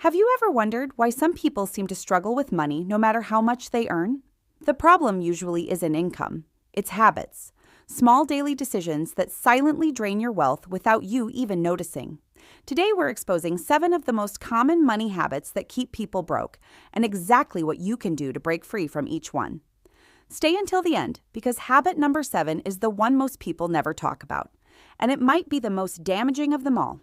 Have you ever wondered why some people seem to struggle with money no matter how much they earn? The problem usually isn't income, it's habits. Small daily decisions that silently drain your wealth without you even noticing. Today, we're exposing 7 of the most common money habits that keep people broke and exactly what you can do to break free from each one. Stay until the end because habit number 7 is the one most people never talk about, and it might be the most damaging of them all.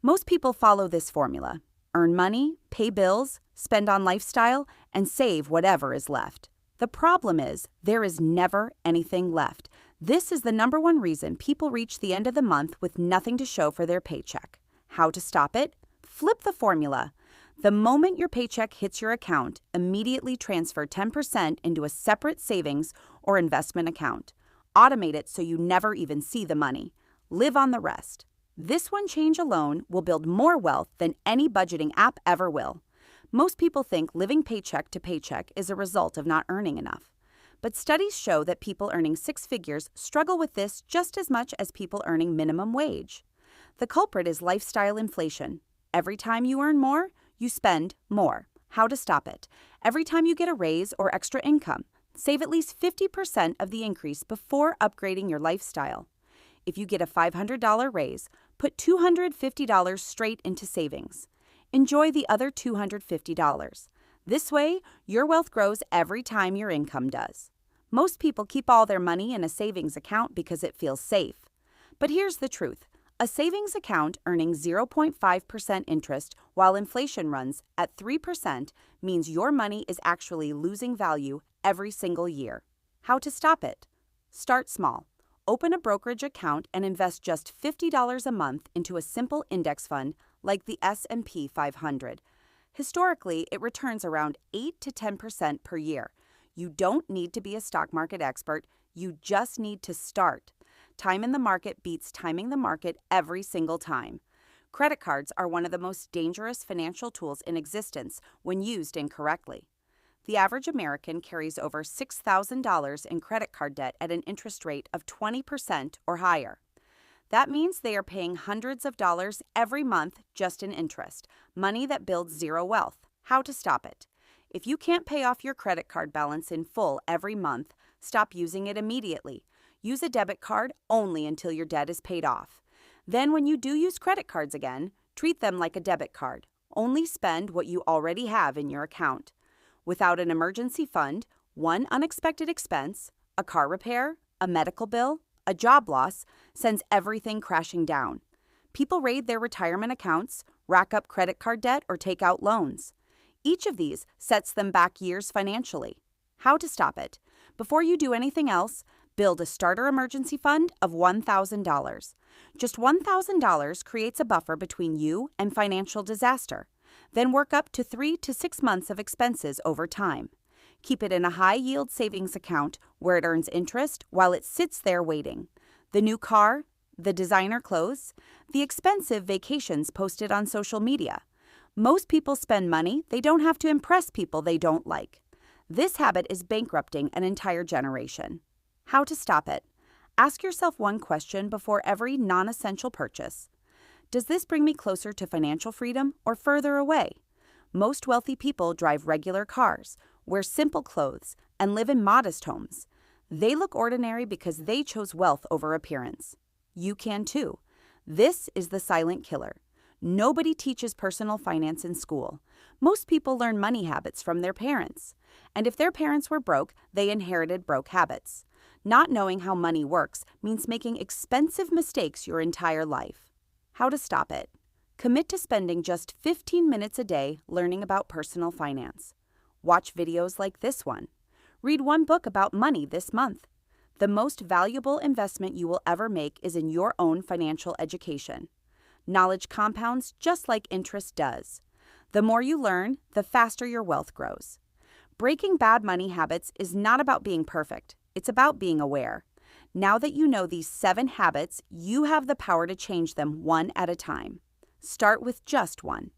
Most people follow this formula: earn money, pay bills, spend on lifestyle, and save whatever is left. The problem is, there is never anything left. This is the number one reason people reach the end of the month with nothing to show for their paycheck. How to stop it? Flip the formula. The moment your paycheck hits your account, immediately transfer 10% into a separate savings or investment account. Automate it so you never even see the money. Live on the rest. This one change alone will build more wealth than any budgeting app ever will. Most people think living paycheck to paycheck is a result of not earning enough. But studies show that people earning 6 figures struggle with this just as much as people earning minimum wage. The culprit is lifestyle inflation. Every time you earn more, you spend more. How to stop it? Every time you get a raise or extra income, save at least 50% of the increase before upgrading your lifestyle. If you get a $500 raise, put $250 straight into savings. Enjoy the other $250. This way, your wealth grows every time your income does. Most people keep all their money in a savings account because it feels safe. But here's the truth. A savings account earning 0.5% interest while inflation runs at 3% means your money is actually losing value every single year. How to stop it? Start small. Open a brokerage account and invest just $50 a month into a simple index fund like the S&P 500. Historically, it returns around 8 to 10% per year. You don't need to be a stock market expert, you just need to start. Time in the market beats timing the market every single time. Credit cards are one of the most dangerous financial tools in existence when used incorrectly. The average American carries over $6,000 in credit card debt at an interest rate of 20% or higher. That means they are paying hundreds of dollars every month just in interest, money that builds zero wealth. How to stop it? If you can't pay off your credit card balance in full every month, stop using it immediately. Use a debit card only until your debt is paid off. Then when you do use credit cards again, treat them like a debit card. Only spend what you already have in your account. Without an emergency fund, one unexpected expense, a car repair, a medical bill, a job loss, sends everything crashing down. People raid their retirement accounts, rack up credit card debt, or take out loans. Each of these sets them back years financially. How to stop it? Before you do anything else, build a starter emergency fund of $1,000. Just $1,000 creates a buffer between you and financial disaster. Then work up to 3 to 6 months of expenses over time. Keep it in a high-yield savings account where it earns interest while it sits there waiting. The new car, the designer clothes, the expensive vacations posted on social media. Most people spend money they don't have to impress people they don't like. This habit is bankrupting an entire generation. How to stop it? Ask yourself one question before every non-essential purchase. Does this bring me closer to financial freedom or further away? Most wealthy people drive regular cars, wear simple clothes, and live in modest homes. They look ordinary because they chose wealth over appearance. You can too. This is the silent killer. Nobody teaches personal finance in school. Most people learn money habits from their parents. And if their parents were broke, they inherited broke habits. Not knowing how money works means making expensive mistakes your entire life. How to stop it? Commit to spending just 15 minutes a day learning about personal finance. Watch videos like this one. Read one book about money this month. The most valuable investment you will ever make is in your own financial education. Knowledge compounds just like interest does. The more you learn, the faster your wealth grows. Breaking bad money habits is not about being perfect. It's about being aware. Now that you know these 7 habits, you have the power to change them one at a time. Start with just one.